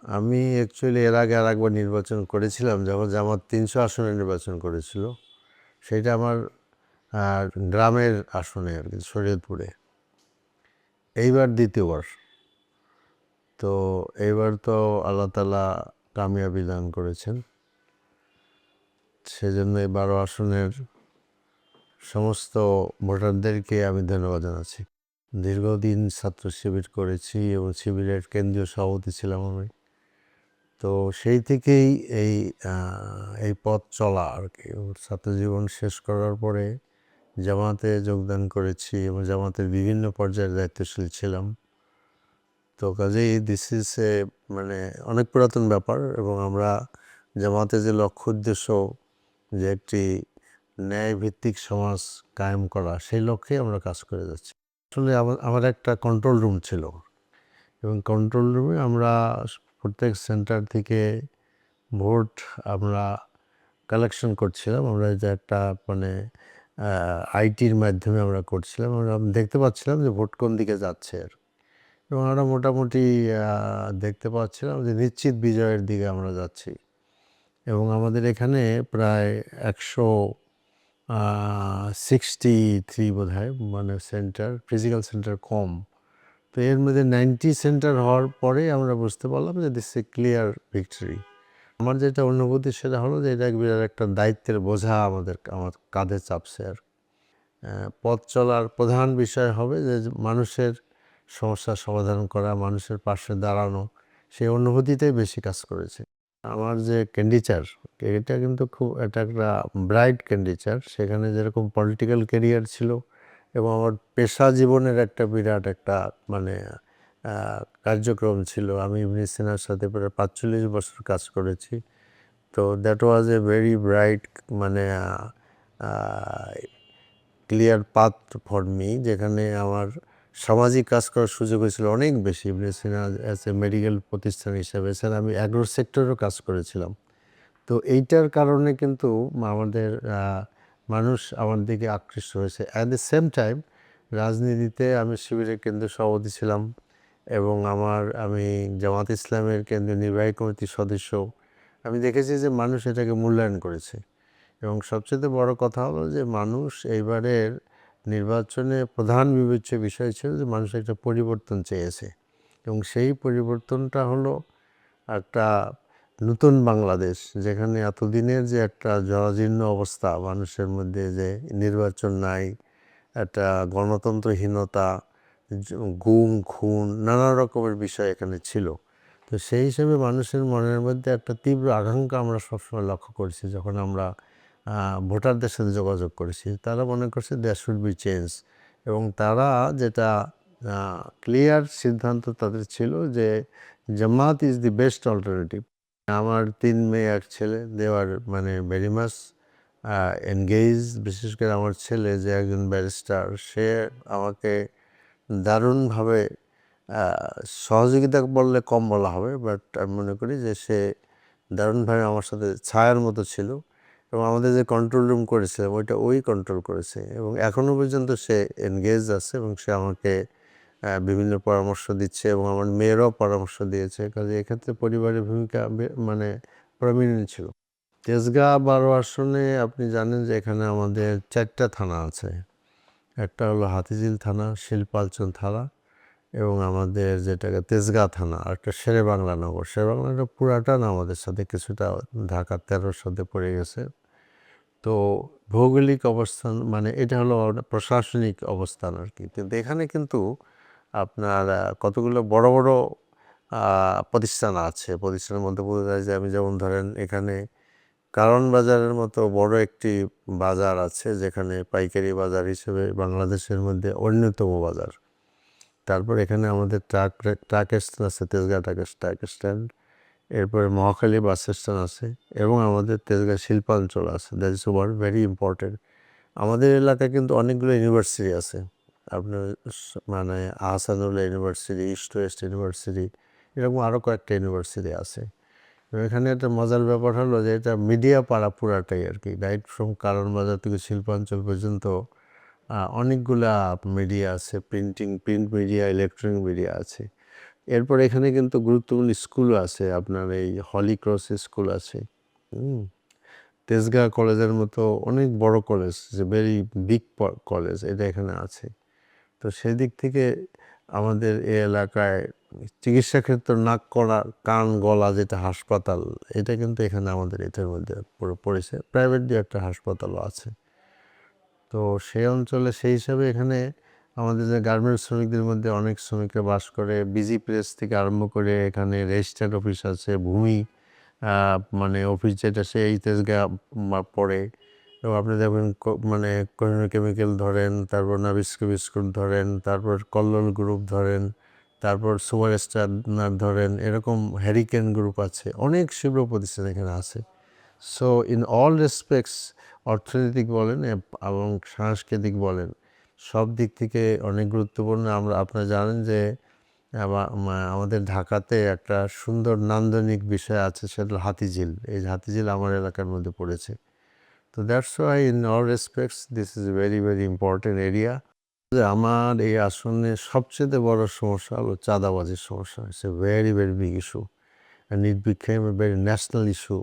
আমি অ্যাকচুয়ালি এর আগে আরেকবার নির্বাচন করেছিলাম যখন জামাত ৩০০ আসনে নির্বাচন করেছিল। সেটা আমার গ্রামের আসনে আর কি, শরীয়তপুরে। এইবার দ্বিতীয়বার। তো এইবার তো আল্লাহ তাআলা কামিয়াবি দান করেছেন। সেজন্য এই ১২ আসনের সমস্ত ভোটারদেরকে আমি ধন্যবাদ জানাচ্ছি। দীর্ঘদিন ছাত্র শিবির করেছি এবং শিবিরের কেন্দ্রীয় সভাপতি ছিলাম আমি। তো সেই থেকেই এই এই পথ চলা আর কি। ছাত্রজীবন শেষ করার পরে জামাতে যোগদান করেছি এবং জামাতের বিভিন্ন পর্যায়ের দায়িত্বশীল ছিলাম। তো কাজেই দিস ইজ মানে অনেক পুরাতন ব্যাপার এবং আমরা জামাতের যে লক্ষ্য উদ্দেশ্য যে একটি ন্যায়ভিত্তিক সমাজ কায়েম করা, সেই লক্ষ্যেই আমরা কাজ করে যাচ্ছি। আসলে আমার একটা কন্ট্রোল রুম ছিল এবং কন্ট্রোল রুমে আমরা প্রত্যেক সেন্টার থেকে ভোট আমরা কালেকশন করছিলাম। আমরা যে একটা মানে আইটির মাধ্যমে আমরা করছিলাম। আমরা দেখতে পাচ্ছিলাম যে ভোট কোন দিকে যাচ্ছে আর, এবং আমরা মোটামুটি দেখতে পাচ্ছিলাম যে নিশ্চিত বিজয়ের দিকে আমরা যাচ্ছি। এবং আমাদের এখানে প্রায় 163 বোধহয় মানে সেন্টার, ফিজিক্যাল সেন্টার কম। তো এর মধ্যে 90 সেন্টার হওয়ার পরে আমরা বুঝতে পারলাম যে দিস এ ক্লিয়ার ভিক্টরি। আমার যেটা অনুভূতি সেটা হলো যে এটা বিরাট একটা দায়িত্বের বোঝা আমার কাঁধে চাপছে আর। পথ চলার প্রধান বিষয় হবে যে মানুষের সমস্যার সমাধান করা, মানুষের পাশে দাঁড়ানো, সেই অনুভূতিটাই বেশি কাজ করেছে। আমার যে ক্যান্ডিচার, এটা কিন্তু এটা একটা ব্রাইট ক্যান্ডিচার। সেখানে যেরকম পলিটিক্যাল ক্যারিয়ার ছিল এবং আমার পেশা জীবনের একটা বিরাট একটা মানে কার্যক্রম ছিল। আমি ইবনে সিনার সাথে প্রায় ৪৫ বছর কাজ করেছি। তো that was a very bright মানে ক্লিয়ার পাথ ফর মি, যেখানে আমার সামাজিক কাজ করার সুযোগ হয়েছিল অনেক বেশি। ইবনে সিনা অ্যাজ এ মেডিকেল প্রতিষ্ঠান হিসাবে, এছাড়া আমি অ্যাগ্রো সেক্টরেও কাজ করেছিলাম। তো এইটার কারণে কিন্তু আমাদের মানুষ আমার দিকে আকৃষ্ট হয়েছে। অ্যাট দ্য সেম টাইম রাজনীতিতে আমি শিবিরের কেন্দ্রীয় সভাপতি ছিলাম এবং আমি জামাত ইসলামের কেন্দ্রীয় নির্বাহী কমিটির সদস্য। আমি দেখেছি যে মানুষ এটাকে মূল্যায়ন করেছে এবং সবচেয়ে বড় কথা হলো যে মানুষ এইবারের নির্বাচনে প্রধান বিবেচ্য বিষয় ছিল যে মানুষ একটা পরিবর্তন চেয়েছে এবং সেই পরিবর্তনটা হলো একটা নতুন বাংলাদেশ, যেখানে এতদিনের যে একটা জরাজীর্ণ অবস্থা মানুষের মধ্যে, যে নির্বাচন নাই, একটা গণতন্ত্রহীনতা, গুম খুন নানা রকমের বিষয় এখানে ছিল। তো সেই হিসেবে মানুষের মনের মধ্যে একটা তীব্র আকাঙ্ক্ষা আমরা সবসময় লক্ষ্য করেছি। যখন আমরা ভোটারদের সাথে যোগাযোগ করেছি, তারা মনে করছে দেয়ার শুড বি চেঞ্জ, এবং তারা যেটা ক্লিয়ার সিদ্ধান্ত তাদের ছিল যে জামাত ইজ দি বেস্ট অল্টারনেটিভ। আমার ৩ মেয়ে ১ ছেলে, দে আর মানে ভেরি মাচ এনগেজ। বিশেষ করে আমার ছেলে যে একজন ব্যারিস্টার, সে আমাকে দারুণভাবে সহযোগিতা বললে কম বলা হবে, বাট আমি মনে করি যে সে দারুণভাবে আমার সাথে ছায়ার মতো ছিল এবং আমাদের যে কন্ট্রোল রুম করেছিলাম ওই কন্ট্রোল করেছে এবং এখনও পর্যন্ত সে এনগেজ আছে এবং সে আমাকে বিভিন্ন পরামর্শ দিচ্ছে এবং আমার মেয়েরাও পরামর্শ দিয়েছে। কাজে এক্ষেত্রে পরিবারের ভূমিকা মানে প্রমিনেন্ট ছিল। তেজগাঁ ১২ আসনে আপনি জানেন যে এখানে আমাদের 4টা থানা আছে। একটা হলো হাতিঝিল থানা, শিল্পাঞ্চল থানা এবং আমাদের যেটাকে তেজগাঁ থানা, আর একটা শেরেবাংলা নগর। শেরেবাংলাটা পুরাটা না আমাদের সাথে, কিছুটা ঢাকা 13-র সাথে পড়ে গেছে। তো ভৌগোলিক অবস্থান মানে এটা হলো প্রশাসনিক অবস্থান আর কি। কিন্তু এখানে কিন্তু আপনার কতগুলো বড় বড় প্রতিষ্ঠান আছে। প্রতিষ্ঠানের মধ্যে বোঝা যায় যে আমি যেমন ধরেন এখানে কারওয়ান বাজারের মতো বড় একটি বাজার আছে, যেখানে পাইকারি বাজার হিসেবে বাংলাদেশের মধ্যে অন্যতম বাজার। তারপর এখানে আমাদের ট্রাক স্ট্যান্ড আছে, তেজগাঁ ট্রাক স্ট্যান্ড। এরপরে মহাখালী বাস স্ট্যান্ড আছে এবং আমাদের তেজগাঁ শিল্পাঞ্চল আছে। That is one very important. আমাদের এলাকায় কিন্তু অনেকগুলো ইউনিভার্সিটি আছে। আপনার মানে Ahsanullah university, east West university, এরকম আরও কয়েকটা ইউনিভার্সিটি আছে। এখানে একটা মজার ব্যাপার হলো যে এটা মিডিয়া পাড়া পুরাটাই আর কি, রাইট ফ্রম কারওয়ান বাজার থেকে শিল্পাঞ্চল পর্যন্ত অনেকগুলা মিডিয়া আছে, প্রিন্ট মিডিয়া, ইলেকট্রনিক মিডিয়া আছে। এরপর এখানে কিন্তু গুরুত্বপূর্ণ স্কুলও আছে, আপনার এই হলি ক্রস স্কুল আছে, তেজগাঁ কলেজের মতো অনেক বড় কলেজ, যে ভেরি বিগ কলেজ, এটা এখানে আছে। তো সেদিক থেকে আমাদের এই এলাকায় চিকিৎসা ক্ষেত্র, নাক করা কান গলা যেটা হাসপাতাল, এটা কিন্তু এখানে আমাদের এটার মধ্যে পড়েছে। প্রাইভেট দিয়ে একটা হাসপাতালও আছে। তো সেই অঞ্চলে সেই হিসাবে এখানে আমাদের যে গার্মেন্টস শ্রমিকদের মধ্যে অনেক শ্রমিকরা বাস করে। বিজি প্রেস থেকে আরম্ভ করে এখানে রেজিস্ট্রার অফিস আছে, ভূমি মানে অফিস যেটা সেই তেজগাঁ পড়ে। এবং আপনি দেখবেন মানে কোহিনূর কেমিক্যাল ধরেন, তারপর নাবিস্কো বিস্কুট ধরেন, তারপর কল্লোল গ্রুপ ধরেন, তারপর সুপার স্টার ধরেন, এরকম হ্যারিকেন গ্রুপ আছে, অনেক শিল্প প্রতিষ্ঠান এখানে আছে। সো ইন অল রেসপেক্টস, অর্থনৈতিক বলেন এবং সাংস্কৃতিক বলেন, সব দিক থেকে অনেক গুরুত্বপূর্ণ। আপনারা জানেন যে আমাদের ঢাকাতে একটা সুন্দর নান্দনিক বিষয় আছে, সেটা হলো হাতিঝিল। এই হাতিঝিল আমার এলাকার মধ্যে পড়েছে। তো that's why in all respects this is very very important area. আমার এই আসনে সবচেয়ে বড় সমস্যা হলো চাঁদাবাজির সমস্যা। It's a very very big issue and it became a very national issue.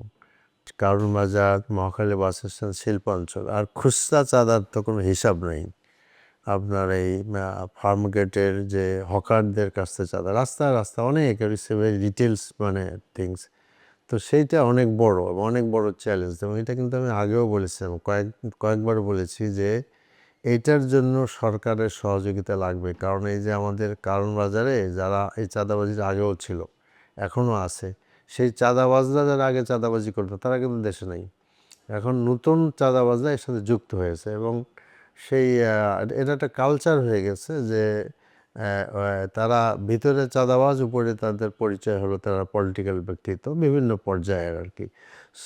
কারণ বাজার, মহাখালী বাস স্ট্যান্ড, শিল্পাঞ্চল, আর খুচরা চাঁদার তো কোনো হিসাব নেই। আপনার এই ফার্ম গেটের যে হকারদের কাছ থেকে চাঁদা, রাস্তা রাস্তা অনেক, ইটস এ ভেরি ডিটেলস মানে থিংস। তো সেইটা অনেক বড় এবং অনেক বড় চ্যালেঞ্জ। এবং এটা কিন্তু আমি আগেও বলেছিলাম, কয়েকবার বলেছি যে এইটার জন্য সরকারের সহযোগিতা লাগবে। কারণ এই যে আমাদের কারণ বাজারে যারা এই চাঁদাবাজির আগেও ছিল, এখনও আছে, সেই চাঁদাবাজরা যারা আগে চাঁদাবাজি করতো তারা কিন্তু দেশে নেই। এখন নতুন চাঁদাবাজরা এর সাথে যুক্ত হয়েছে এবং সেই এটা একটা কালচার হয়ে গেছে যে তারা ভিতরে চাঁদাবাজ, উপরে তাদের পরিচয় হলো তারা পলিটিক্যাল ব্যক্তিত্ব বিভিন্ন পর্যায়ের আর কি।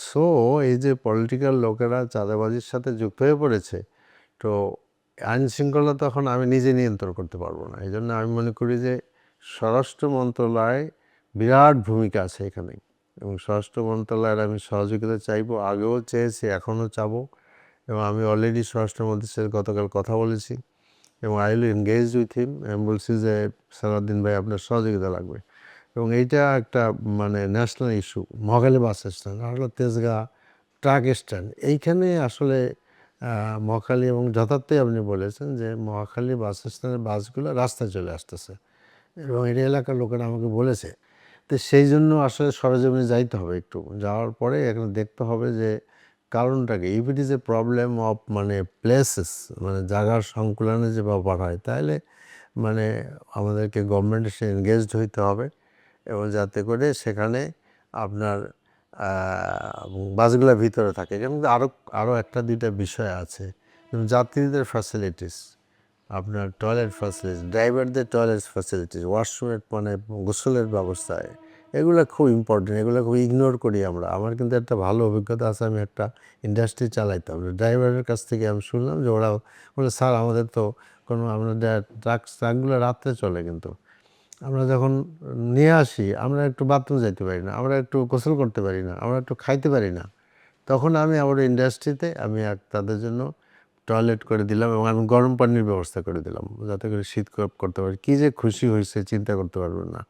সো এই যে পলিটিক্যাল লোকেরা চাঁদাবাজির সাথে যুক্ত হয়ে পড়েছে, তো আইন শৃঙ্খলা তখন আমি নিজে নিয়ন্ত্রণ করতে পারবো না। এই জন্য আমি মনে করি যে স্বরাষ্ট্র মন্ত্রণালয় বিরাট ভূমিকা আছে এখানে, এবং স্বরাষ্ট্র মন্ত্রণালয়ের আমি সহযোগিতা চাইবো, আগেও চেয়েছি, এখনও চাবো। এবং আমি অলরেডি স্বরাষ্ট্রমন্ত্রীর সাথে গতকাল কথা বলেছি এবং I will engage with him. আমি বলছি যে সালাউদ্দিন ভাই, আপনার সহযোগিতা লাগবে। এবং এইটা একটা মানে national issue. Mohakhali bus stand আর হলো তেজগাঁ ট্রাক স্ট্যান্ড, এইখানে আসলে মহাখালী, এবং যথার্থই আপনি বলেছেন যে মহাখালী বাস স্ট্যান্ডের বাসগুলো রাস্তায় চলে আসতেছে, এবং এটা এলাকার লোকেরা আমাকে বলেছে। তো সেই জন্য আসলে সরেজমিনে যাইতে হবে, একটু যাওয়ার পরে এখানে দেখতে হবে যে কারণটাকে। If it is a problem of মানে প্লেসেস, মানে জায়গার সংকুলনে যে ব্যাপার হয়, তাহলে মানে আমাদেরকে গভর্নমেন্টের সাথে এনগেজড হইতে হবে, এবং যাতে করে সেখানে আপনার বাসগুলো ভিতরে থাকে। কিন্তু আরও একটা দুইটা বিষয় আছে, যেমন যাত্রীদের ফ্যাসিলিটিস, আপনার টয়লেট ফ্যাসিলিটিস, ড্রাইভারদের টয়লেট ফ্যাসিলিটিস, ওয়াশরুমের মানে গোসলের ব্যবস্থায়, এগুলো খুব ইম্পর্টেন্ট। এগুলো খুব ইগনোর করি আমরা। আমার কিন্তু একটা ভালো অভিজ্ঞতা আছে, আমি একটা ইন্ডাস্ট্রি চালাইতাম। ড্রাইভারের কাছ থেকে আমি শুনলাম যে ওরা বলে, স্যার আমাদের তো কোনো, আমরা ট্রাকগুলো রাত্রে চলে, কিন্তু আমরা যখন নিয়ে আসি আমরা একটু বাথরুম যাইতে পারি না, আমরা একটু গোসল করতে পারি না, আমরা একটু খাইতে পারি না। তখন আমি আমার ইন্ডাস্ট্রিতে আমি তাদের জন্য টয়লেট করে দিলাম এবং আমি গরম পানির ব্যবস্থা করে দিলাম, যাতে করে শীত করতে পারি। কী যে খুশি হয়েছে চিন্তা করতে পারবেন না।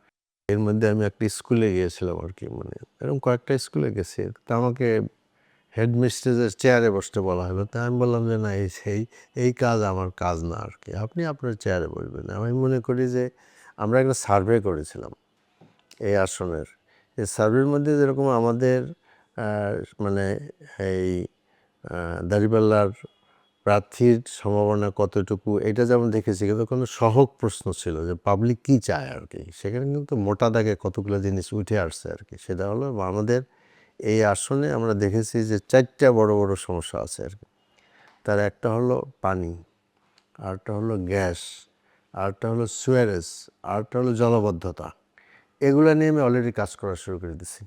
এর মধ্যে আমি একটা স্কুলে গিয়েছিলাম আর কি, মানে এরকম কয়েকটা স্কুলে গেছি। তা আমাকে হেডমিস্ট্রেসের চেয়ারে বসতে বলা হলো। তা আমি বললাম যে না, এই কাজ আমার কাজ না আর কি, আপনি আপনার চেয়ারে বসবেন। আমি মনে করি যে আমরা একটা সার্ভে করেছিলাম এই আসনের। এই সার্ভের মধ্যে যেরকম আমাদের মানে এই দাঁড়িপাল্লার প্রার্থীর সম্ভাবনা কতটুকু, এটা যেমন দেখেছি, কিন্তু কোনো সহজ প্রশ্ন ছিল যে পাবলিক কী চায় আর কি। সেখানে কিন্তু মোটা দাগে কতগুলো জিনিস উঠে আসছে আর কি। সেটা হলো আমাদের এই আসনে আমরা দেখেছি যে 4টা বড় বড় সমস্যা আছে আর কি। তার একটা হলো পানি, আরেকটা হলো গ্যাস, আরেকটা হলো সুয়ারেজ, আরেকটা হলো জলাবদ্ধতা। এগুলো নিয়ে আমি অলরেডি কাজ করা শুরু করে দিছি,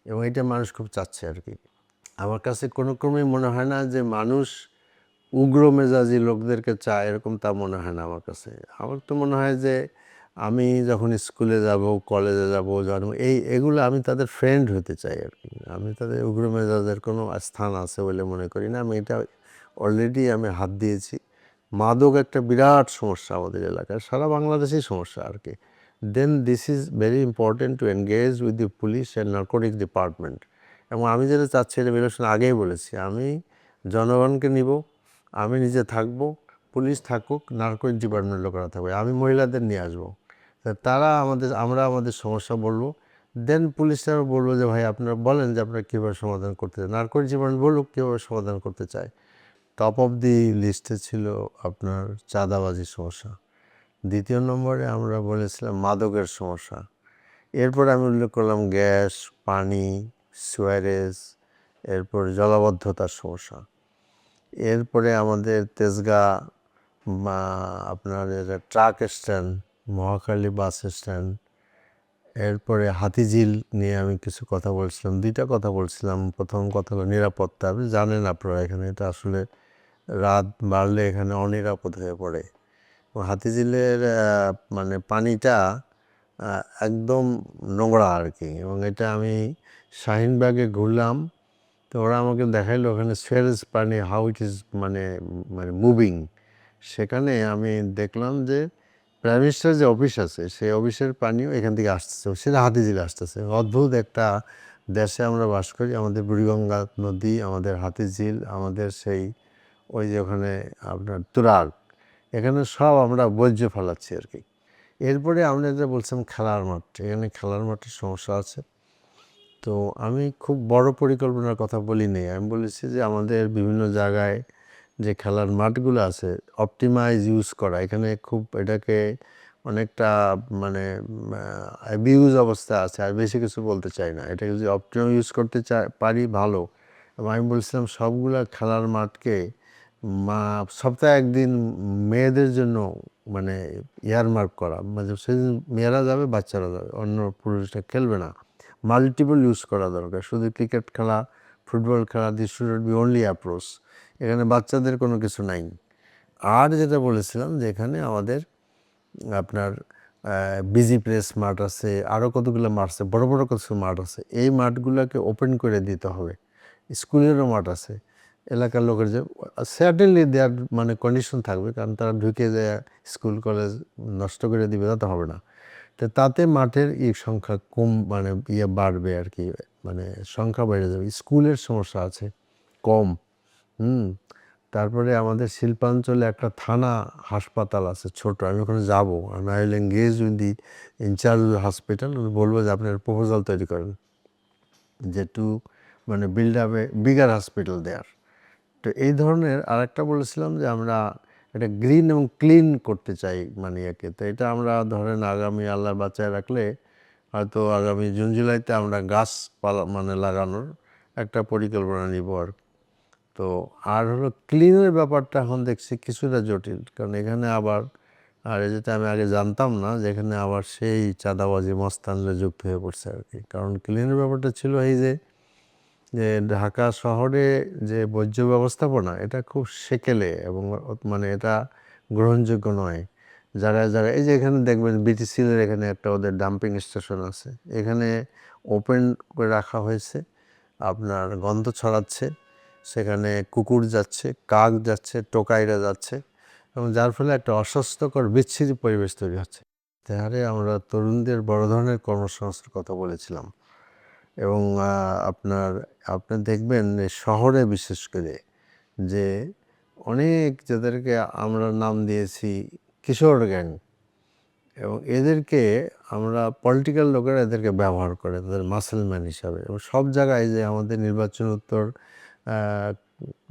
এবং এটা মানুষ খুব চাচ্ছে আর কি। আমার কাছে কোনো ক্রমেই মনে হয় না যে মানুষ উগ্র মেজাজি লোকদেরকে চায়, এরকম তা মনে হয় না আমার কাছে। আমার তো মনে হয় যে আমি যখন স্কুলে যাব, কলেজে যাব, এগুলো আমি তাদের ফ্রেন্ড হতে চাই আর কি। আমি তাদের উগ্র মেজাজের কোনো স্থান আছে বলে মনে করি না। আমি এটা অলরেডি আমি হাত দিয়েছি। মাদক একটা বিরাট সমস্যা আমাদের এলাকায়, সারা বাংলাদেশেই সমস্যা আর কি। then this is very important to engage with the police and narcotics department. এবং আমি যেটা চাচ্ছি এটা ইলেকশন আগেই বলেছি, আমি জনগণকে নিব, আমি নিজে থাকব, পুলিশ থাকুক, নার্কোটিক ডিপার্টমেন্ট লোকেরা থাকবে, আমি মহিলাদের নিয়ে আসবো, তারা আমরা আমাদের সমস্যা বলবো, দেন পুলিশরা বলবো যে ভাই আপনারা বলেন যে আপনারা কীভাবে সমাধান করতে চান, নার্কোটিক ডিপার্টমেন্ট বলুক কীভাবে সমাধান করতে চায়। টপ অফ দি লিস্টে ছিল আপনার চাঁদাবাজির সমস্যা, দ্বিতীয় নম্বরে আমরা বলেছিলাম মাদকের সমস্যা, এরপরে আমি উল্লেখ করলাম গ্যাস, পানি, সুয়ারেজ, এরপর জলাবদ্ধতার সমস্যা, এরপরে আমাদের তেজগাঁ বা আপনার truck stand, Mohakhali bus stand, এরপরে হাতিঝিল নিয়ে আমি কিছু কথা বলছিলাম, দুইটা কথা বলছিলাম। প্রথম কথা হলো নিরাপত্তা, আপনি জানেন আপনারা এখানে এটা আসলে রাত বাড়লে এখানে অনিরাপদ হয়ে পড়ে। হাতিঝিলের মানে পানিটা একদম নোংরা আর কি, এবং এটা আমি শাহিনবাগে ঘুরলাম, তো ওরা আমাকে দেখাইলো ওখানে সুয়েজ পানি হাউ ইট ইজ মানে মানে মুভিং। সেখানে আমি দেখলাম যে প্রাইম মিনিস্টার যে অফিস আছে সেই অফিসের পানিও এখান থেকে আসতেছে, সেটা হাতিঝিলে আসতেছে। অদ্ভুত একটা দেশে আমরা বাস করি, আমাদের বুড়িগঙ্গা নদী, আমাদের হাতিঝিল, আমাদের সেই ওই যে ওখানে আপনার তুরাগ, এখানে সব আমরা বর্জ্য ফেলাচ্ছি আর কি। এরপরে আমরা যেটা বলছিলাম খেলার মাঠ, এখানে খেলার মাঠের সমস্যা আছে। তো আমি খুব বড় পরিকল্পনার কথা বলি নাই, আমি বলেছি যে আমাদের বিভিন্ন জায়গায় যে খেলার মাঠগুলো আছে অপটিমাইজ ইউজ করা, এখানে খুব এটাকে অনেকটা মানে অ্যাবিউজ অবস্থা আছে, আর বেশি কিছু বলতে চাই না, এটাকে যদি অপটিমাইজ ইউজ করতে পারি ভালো। এবং আমি বলছিলাম সবগুলা খেলার মাঠকে সপ্তাহে একদিন মেয়েদের জন্য মানে ইয়ারমার্ক করা, মানে সেদিন মেয়েরা যাবে, বাচ্চারা যাবে, অন্য পুরুষরা খেলবে না, মাল্টিপল ইউজ করা দরকার। শুধু ক্রিকেট খেলা, ফুটবল খেলা, this should be only approach, এখানে বাচ্চাদের কোনো কিছু নাই। আর যেটা বলেছিলাম যে এখানে আমাদের আপনার বিজি প্রেস মাঠ আছে, আরও কতগুলো মাঠ আছে, বড় বড় কিছু মাঠ আছে, এই মাঠগুলোকে ওপেন করে দিতে হবে। স্কুলেরও মাঠ আছে, এলাকার লোকের যে সার্টেনলি দেয়ার মানে কন্ডিশন থাকবে, কারণ তারা ঢুকে যায় স্কুল কলেজ নষ্ট করে দিবে, তা হবে না। তো তাতে মাঠের সংখ্যা কম মানে বাড়বে আর কি, মানে সংখ্যা বেড়ে যাবে। স্কুলের সমস্যা আছে কম। তারপরে আমাদের শিল্পাঞ্চলে একটা থানা হাসপাতাল আছে ছোট, আমি ওখানে যাবো, আমি I will engage with the incharge hospital, উনি বলবো যে আপনার প্রপোজাল তৈরি করেন যে টু মানে build up a bigger hospital there. তো এই ধরনের আরেকটা বলেছিলাম যে আমরা এটা গ্রিন এবং ক্লিন করতে চাই মানে একে, তো এটা আমরা ধরেন আগামী আল্লাহ বাঁচায় রাখলে হয়তো আগামী জুন জুলাইতে আমরা গাছপালা মানে লাগানোর একটা পরিকল্পনা নিব আর। তো আর হলো ক্লিনের ব্যাপারটা এখন দেখছি কিছুটা জটিল, কারণ এখানে আবার আর যেটা আমি আগে জানতাম না যে এখানে আবার সেই চাঁদাবাজি মস্তানরা যুক্ত হয়ে পড়ছে আর কি। কারণ ক্লিনের ব্যাপারটা ছিল এই যে ঢাকা শহরে যে বর্জ্য ব্যবস্থাপনা এটা খুব সেকেলে, এবং মানে এটা গ্রহণযোগ্য নয়। জায়গায় জায়গায় এই যে এখানে দেখবেন বিটিসিলের এখানে একটা ওদের ডাম্পিং স্টেশন আছে, এখানে ওপেন করে রাখা হয়েছে, আপনার গন্ধ ছড়াচ্ছে, সেখানে কুকুর যাচ্ছে, কাক যাচ্ছে, টোকাইরা যাচ্ছে, এবং যার ফলে একটা অস্বাস্থ্যকর বিচ্ছিরি পরিবেশ তৈরি হচ্ছে। তাহারে আমরা তরুণদের বড় ধরনের কর্মসংস্থানের কথা বলেছিলাম। এবং আপনি দেখবেন শহরে বিশেষ করে যে অনেক যাদেরকে আমরা নাম দিয়েছি কিশোর গ্যাং, এবং এদেরকে আমরা পলিটিক্যাল লোকেরা এদেরকে ব্যবহার করে তাদের মাসেলম্যান হিসাবে। এবং সব জায়গায় যে আমাদের নির্বাচন উত্তর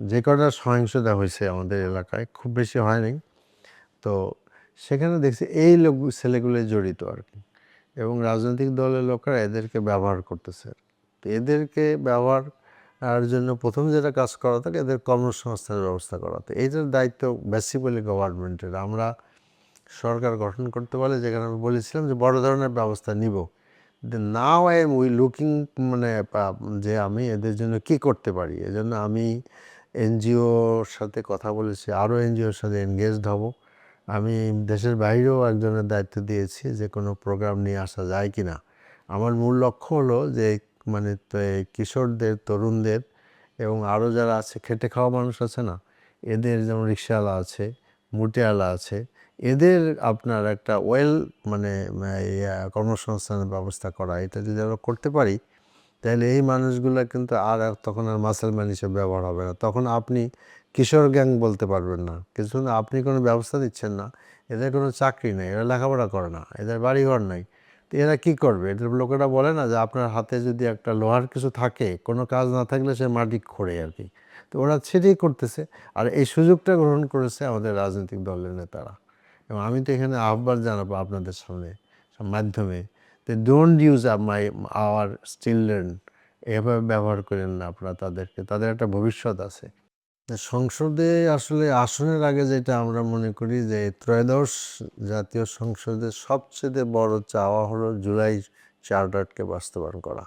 যে কটা সহিংসতা হয়েছে আমাদের এলাকায় খুব বেশি হয়নি, তো সেখানে দেখছি এই ছেলেগুলো জড়িত আর কি, এবং রাজনৈতিক দলের লোকেরা এদেরকে ব্যবহার করতেছে। তো এদেরকে ব্যবহার আর জন্য প্রথম যেটা কাজ করা থাকে এদের কর্মসংস্থানের ব্যবস্থা করা, তো এইটার দায়িত্ব বেসিক্যালি গভর্নমেন্টের। আমরা সরকার গঠন করতে পারলে, যেখানে আমি বলেছিলাম যে বড় ধরনের ব্যবস্থা নিব, now I am we looking মানে যে আমি এদের জন্য কি করতে পারি। এজন্য আমি এনজিওর সাথে কথা বলেছি, আরও এনজিওর সাথে এনগেজড হব। আমি দেশের বাইরেও একজনের দায়িত্ব দিয়েছি যে কোনো প্রোগ্রাম নিয়ে আসা যায় কি না। আমার মূল লক্ষ্য হলো যে মানে কিশোরদের, তরুণদের এবং আরও যারা আছে খেটে খাওয়া মানুষ আছে না, এদের যেমন রিকশাওয়ালা আছে, মুটিয়ালা আছে, এদের আপনার একটা মানে কর্মসংস্থানের ব্যবস্থা করা, এটা যদি আমরা করতে পারি তাহলে এই মানুষগুলো কিন্তু তখন আর মাসেলম্যান হিসেবে ব্যবহার হবে না। তখন আপনি কিশোর গ্যাং বলতে পারবেন না, কিন্তু আপনি কোনো ব্যবস্থা দিচ্ছেন না, এদের কোনো চাকরি নেই, এরা লেখাপড়া করে না, এদের বাড়িঘর নাই, তো এরা কী করবে? এদের লোকেরা বলে না যে আপনার হাতে যদি একটা লোহার কিছু থাকে, কোনো কাজ না থাকলে সে মাটি খোঁড়ে আর কি। তো ওরা সেটাই করতেছে, আর এই সুযোগটা গ্রহণ করেছে আমাদের রাজনৈতিক দলের নেতারা। এবং আমি তো এখানে আহ্বান জানাবো আপনাদের সামনে মাধ্যমে, ডোন্ট ইউজ আওয়ার চিলড্রেন, এভাবে ব্যবহার করেন না আপনারা তাদেরকে, তাদের একটা ভবিষ্যৎ আছে। সংসদে আসলে আসনের আগে যেটা আমরা মনে করি যে ত্রয়োদশ জাতীয় সংসদের সবচেয়ে বড় চাওয়া হলো জুলাই চার্টারকে বাস্তবায়ন করা।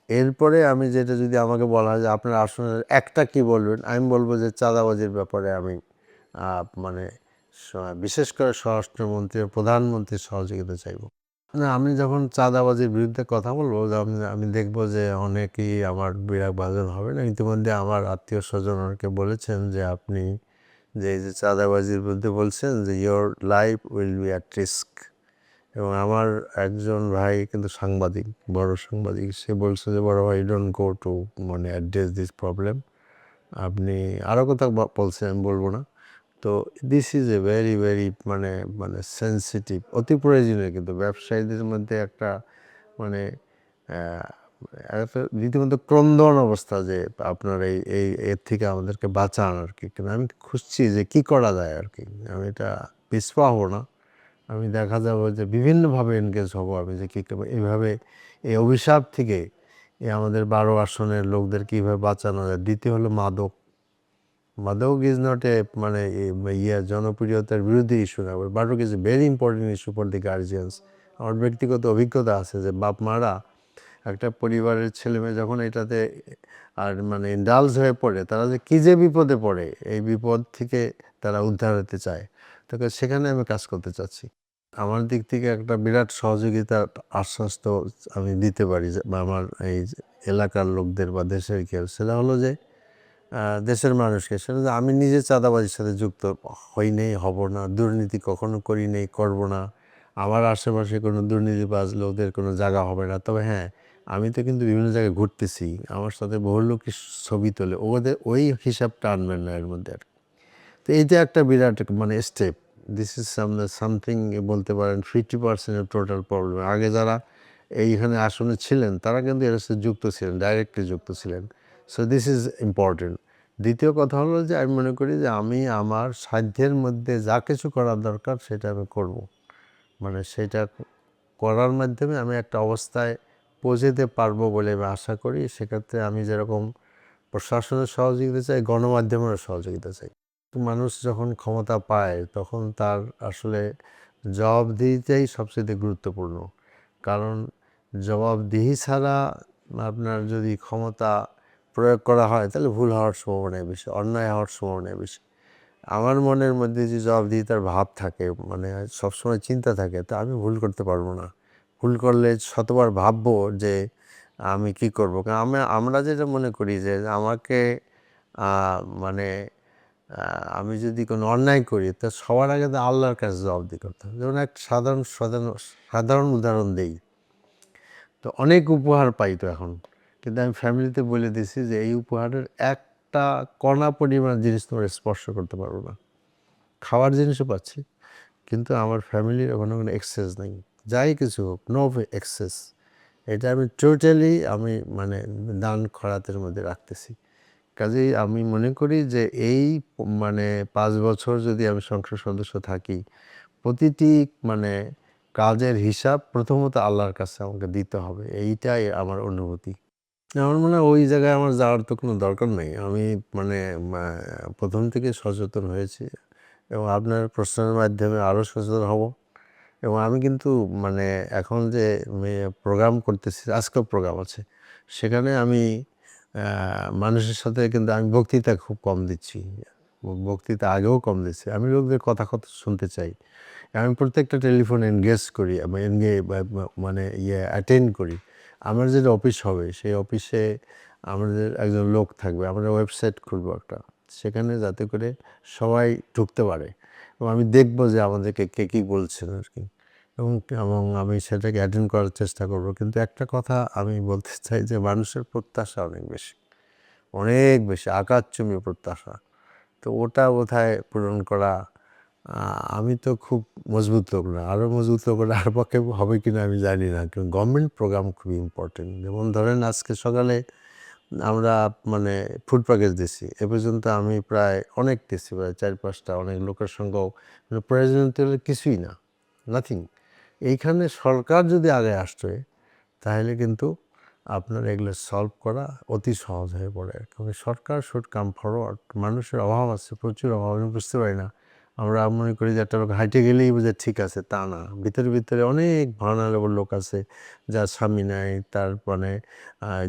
এরপরে আমি যেটা, যদি আমাকে বলা হয় যে আপনার আসনের একটা কি বলবেন, আমি বলবো যে চাঁদাবাজির ব্যাপারে আমি মানে বিশেষ করে স্বরাষ্ট্রমন্ত্রী ও প্রধানমন্ত্রীর সহযোগিতা চাইব। না, আমি যখন চাঁদাবাজির বিরুদ্ধে কথা বলবো, আমি দেখবো যে অনেকেই আমার বিরাগভাজন হবে না। ইতিমধ্যে আমার আত্মীয় স্বজন অনেকে বলেছেন যে আপনি যে এই যে চাঁদাবাজির বিরুদ্ধে বলছেন যে your life will be at risk. এবং আমার একজন ভাই কিন্তু সাংবাদিক, বড় সাংবাদিক, সে বলছে যে বড় ভাই ডোন্ট গো টু মানে অ্যাড্রেস দিস প্রবলেম। আপনি আরও কথা বলছে, আমি বলবো না। তো this is a very very মানে মানে সেন্সিটিভ, অতি প্রয়োজনীয়, কিন্তু ব্যবসায়ীদের মধ্যে একটা মানে একটা রীতিমতো ক্রন্দন অবস্থা যে আপনার এই এই এর থেকে আমাদেরকে বাঁচান আর কি। কিন্তু আমি খুঁজছি যে কী করা যায় আর কি। আমি এটা পিছপা হবো না, আমি দেখা যাবে যে বিভিন্নভাবে এনগেজ হব আমি যে কী এইভাবে এই অভিশাপ থেকে আমাদের 12 আসনের লোকদের কীভাবে বাঁচানো যায়। দ্বিতীয় হলো মাদক। মাদক ইজ নট এ মানে জনপ্রিয়তার বিরোধী ইস্যু না, মাদক is a very important issue for the guardians. আমার ব্যক্তিগত অভিজ্ঞতা আছে যে বাপ মারা একটা পরিবারের ছেলেমেয়ে যখন এটাতে আর মানে ইন্ডালজ হয়ে পড়ে, তারা যে কী যে বিপদে পড়ে, এই বিপদ থেকে তারা উদ্ধার হতে চায়। তো সেখানে আমি কাজ করতে চাচ্ছি। আমার দিক থেকে একটা বিরাট সহযোগিতার আশ্বাস তো আমি দিতে পারি যে আমার এই এলাকার লোকদের বা দেশের কেউ, সেটা হলো যে দেশের মানুষকে, সেটা যে আমি নিজে চাঁদাবাজির সাথে যুক্ত হই নেই, হব না, দুর্নীতি কখনো করি নেই, করব না, আমার আশেপাশে কোনো দুর্নীতিবাজ লোকদের কোনো জায়গা হবে না। তবে হ্যাঁ, আমি তো কিন্তু বিভিন্ন জায়গায় ঘুরতেছি, আমার সাথে বহু লোকই ছবি তোলে, ওদের ওই হিসাবটা আনবেন না এর মধ্যে আর কি। তো এইটা একটা বিরাট মানে স্টেপ, দিস ইজ সামথিং বলতে পারেন 50% অফ টোটাল প্রবলেম। আগে যারা এইখানে আসনে ছিলেন তারা কিন্তু এর সাথে যুক্ত ছিলেন, ডাইরেক্টলি যুক্ত ছিলেন। So this is important. দ্বিতীয় কথা হলো যে আমি মনে করি যে আমি আমার সাধ্যের মধ্যে যা কিছু করার দরকার সেটা আমি করব। মানে সেটা করার মাধ্যমে আমি একটা অবস্থায় পৌঁছাতে পারবো বলে আমি আশা করি। সেক্ষেত্রে আমি যেরকম প্রশাসনের সহযোগিতা চাই, গণমাধ্যমেরও সহযোগিতা চাই। মানুষ যখন ক্ষমতা পায় তখন তার আসলে জবাবদিহিতাই সবচেয়ে গুরুত্বপূর্ণ। কারণ জবাবদিহি ছাড়া আপনার যদি ক্ষমতা প্রয়োগ করা হয় তাহলে ভুল হওয়ার সম্ভাবনাই বেশি, অন্যায় হওয়ার সম্ভাবনাই বেশি। আমার মনের মধ্যে যে জবাবদিহিতার ভাব থাকে, মানে সবসময় চিন্তা থাকে, তা আমি ভুল করতে পারবো না। ভুল করলে শতবার ভাববো যে আমি কি করবো। কারণ আমরা যেটা মনে করি যে আমাকে মানে আমি যদি কোনো অন্যায় করি তা সবার আগে তো আল্লাহর কাছে জবাবদিহি করতে হবে। যেমন একটা সাধারণ উদাহরণ দেই, তো অনেক উপহার পাই তো এখন, কিন্তু আমি ফ্যামিলিতে বলে দিয়েছি যে এই উপহারের একটা কণা পরিমাণ জিনিস তোমরা স্পর্শ করতে পারবো না। খাওয়ার জিনিসও পাচ্ছি, কিন্তু আমার ফ্যামিলির ওখানে কোনো এক্সেস নেই, যাই কিছু হোক, নো এক্সেস। এটা আমি টোটালি আমি মানে দান খয়রাতের মধ্যে রাখতেছি। কাজেই আমি মনে করি যে এই মানে 5 বছর যদি আমি সংসদ সদস্য থাকি, প্রতিটি মানে কাজের হিসাব প্রথমত আল্লাহর কাছে আমাকে দিতে হবে, এইটাই আমার অনুভূতি। আমার মনে হয় ওই জায়গায় আমার যাওয়ার তো কোনো দরকার নেই। আমি মানে প্রথম থেকে সচেতন হয়েছি এবং আপনার প্রশ্নের মাধ্যমে আরও সচেতন হব। এবং আমি কিন্তু মানে এখন যে প্রোগ্রাম করতেছি, আজকেও প্রোগ্রাম আছে, সেখানে আমি মানুষের সাথে কিন্তু আমি বক্তৃতা খুব কম দিচ্ছি, বক্তৃতা আগেও কম দিচ্ছি। আমি লোকদের কথা শুনতে চাই। আমি প্রত্যেকটা টেলিফোন এনগেজ করি, আমি মানে অ্যাটেন্ড করি। আমার যেটা অফিস হবে সেই অফিসে আমাদের একজন লোক থাকবে, আমরা ওয়েবসাইট খুলবো একটা, সেখানে যাতে করে সবাই ঢুকতে পারে। এবং আমি দেখব যে আমাদেরকে কে কী বলছেন আর কি, এবং এবং আমি সেটাকে অ্যাটেন্ড করার চেষ্টা করব। কিন্তু একটা কথা আমি বলতে চাই যে মানুষের প্রত্যাশা অনেক বেশি আকাশচুম্বী প্রত্যাশা। তো ওটা বোধহয় পূরণ করা, আমি তো খুব মজবুত লোক না, আরও মজবুত লোক হলে আর পক্ষে হবে কিনা আমি জানি না, কিন্তু গভর্নমেন্ট প্রোগ্রাম খুবই ইম্পর্টেন্ট। যেমন ধরেন আজকে সকালে আমরা মানে ফুড প্যাকেজ দিছি, এ পর্যন্ত আমি প্রায় অনেক দিচ্ছি, প্রায় 4-5টা, অনেক লোকের সঙ্গেও প্রয়োজনীয় কিছুই না, নাথিং। এইখানে সরকার যদি আগে আসতো তাহলে কিন্তু আপনার এগুলো সলভ করা অতি সহজ হয়ে পড়ে। কারণ সরকার শুড কাম ফরওয়ার্ড। মানুষের অভাব আছে, প্রচুর অভাব, আমি বুঝতে পারি না। আমরা মনে করি যে একটা লোক হাঁটে গেলেই বুঝে ঠিক আছে, তা না। ভিতরে ভিতরে অনেক ভার্নারেবল লোক আছে, যার স্বামী নাই, তার মানে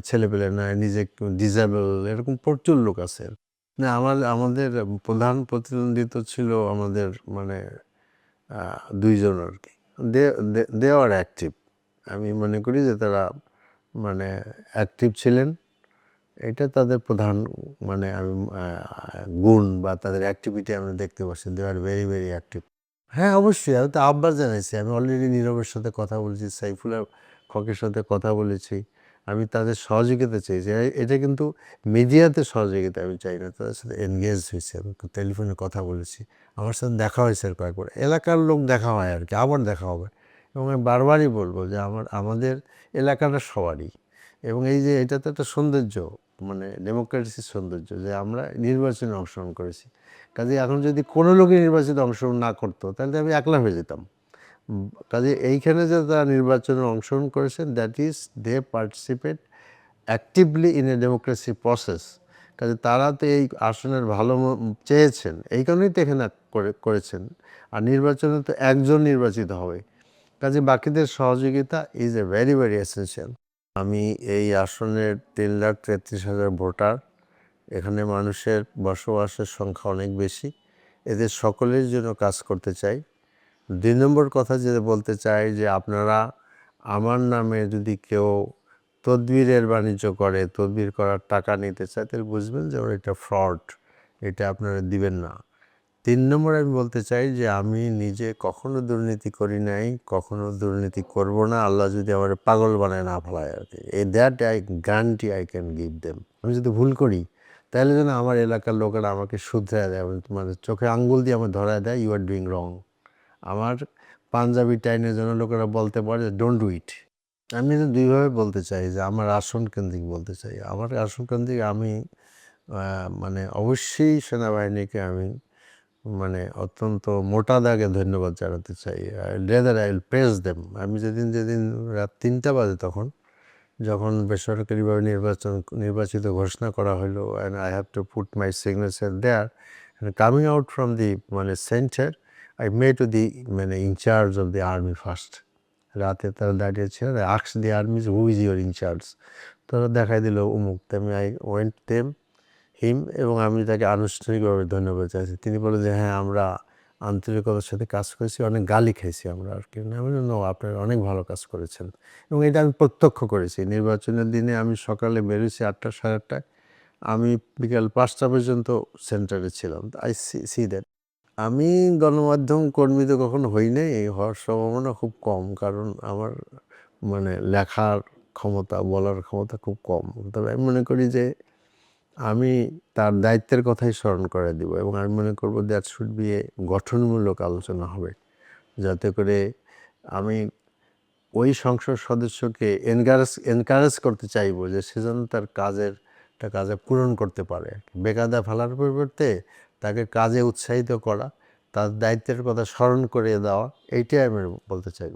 ছেলেপেলে নাই, নিজে ডিসেবল, এরকম প্রচুর লোক আছে। না, আমাদের প্রধান প্রতিদ্বন্দ্বী তো ছিল আমাদের মানে 2 জন আর কি। দে আর অ্যাক্টিভ। আমি মনে করি যে তারা মানে অ্যাক্টিভ ছিলেন, এটা তাদের প্রধান মানে আমি গুণ বা তাদের অ্যাক্টিভিটি আমরা দেখতে পাচ্ছি। দে আর ভেরি ভেরি অ্যাক্টিভ। হ্যাঁ, অবশ্যই, আমি তো আহ্বান জানাইছি। আমি অলরেডি নীরবের সাথে কথা বলেছি, সাইফুল হকের সাথে কথা বলেছি। আমি তাদের সহযোগিতা চেয়েছি। এটা কিন্তু মিডিয়াতে সহযোগিতা আমি চাই না, তাদের সাথে এনগেজ হয়েছি, আমি টেলিফোনে কথা বলেছি, আমার সাথে দেখা হয়েছে আর কয়েকবার, এলাকার লোক দেখা হয় আর কি, আবার দেখা হবে। এবং আমি বারবারই বলবো যে আমাদের এলাকাটা সবারই, এবং এই যে এটা তো একটা সৌন্দর্য, মানে ডেমোক্রেসির সৌন্দর্য যে আমরা নির্বাচনে অংশগ্রহণ করেছি। কাজে এখন যদি কোনো লোকই নির্বাচনে অংশগ্রহণ না করতো তাহলে আমি একলা হয়ে যেতাম। কাজে এইখানে যে তারা নির্বাচনে অংশগ্রহণ করেছেন, that is they participate actively in a democracy process. কাজে তারা তো এই আসনের ভালো চেয়েছেন, এই কারণেই তো এখানে করেছেন। আর নির্বাচনে তো একজন নির্বাচিত হবে, কাজে বাকিদের সহযোগিতা is a very very essential. আমি এই আসনের 3,33,000 ভোটার, এখানে মানুষের বসবাসের সংখ্যা অনেক বেশি, এদের সকলের জন্য কাজ করতে চাই। 2 নম্বর কথা যেটা বলতে চাই যে আপনারা আমার নামে যদি কেউ তদবিরের বাণিজ্য করে, তদবির করার টাকা নিতে চায়, তাহলে বুঝবেন যে ওরা এটা ফ্রড, এটা আপনারা দিবেন না। 3 নম্বর আমি বলতে চাই যে আমি নিজে কখনো দুর্নীতি করি নাই, কখনো দুর্নীতি করব না, আল্লাহ যদি আমার পাগল বানায় না ফেলায় আর কি। That I guarantee I can give them. আমি যদি ভুল করি তাহলে যেন আমার এলাকার লোকেরা আমাকে শুধরায় দেয়, মানে চোখে আঙ্গুল দিয়ে আমার ধরায় দেয়, ইউ আর ডুইং রং। আমার পাঞ্জাবি টাইনের জন্য লোকেরা বলতে পারে ডোন্ট ডু ইট। আমি তো দুইভাবে বলতে চাই যে আমার আসন কেন্দ্রিক বলতে চাই। আমার আসন কেন্দ্রিক আমি মানে অবশ্যই সেনাবাহিনীকে আমি মানে অত্যন্ত মোটা দাগে ধন্যবাদ জানাতে চাই। Rather I will praise them. আমি যেদিন রাত 3টা বাজে যখন বেসরকারিভাবে নির্বাচিত ঘোষণা করা হলো, and I have to put my signature there, coming out from the মানে centre, I may to the মানে incharge of the army first. রাতে তারা দাঁড়িয়েছিল, ask the army who is your incharge, তারা দেখাই দিল অমুক। আমি আই ওয়েন্ট দেম হিম, এবং আমি তাকে আনুষ্ঠানিকভাবে ধন্যবাদ চাইছি। তিনি বললেন যে হ্যাঁ, আমরা আন্তরিকতার সাথে কাজ করেছি, অনেক গালি খাইছি আমরা আর কি। আমি বললাম নো, আপনারা অনেক ভালো কাজ করেছেন, এবং এটা আমি প্রত্যক্ষ করেছি। নির্বাচনের দিনে আমি সকালে বেরোছি 8টা 8:30টায়, আমি বিকাল 5টা পর্যন্ত সেন্টারে ছিলাম। I see that. আমি গণমাধ্যম কর্মী তো কখনো হই নাই, হওয়ার সম্ভাবনা খুব কম, কারণ আমার মানে লেখার ক্ষমতা, বলার ক্ষমতা খুব কম। তবে আমি মনে করি যে আমি তার দায়িত্বের কথাই স্মরণ করে দিব, এবং আমি মনে করব দ্যাট শুড বি এ গঠনমূলক আলোচনা হবে, যাতে করে আমি ওই সংসদ সদস্যকে এনকারেজ করতে চাইবো যে সে যেন তার কাজে পূরণ করতে পারে। বেকায়দা ফেলার পরিবর্তে তাকে কাজে উৎসাহিত করা, তার দায়িত্বের কথা স্মরণ করিয়ে দেওয়া, এইটাই আমি বলতে চাইব।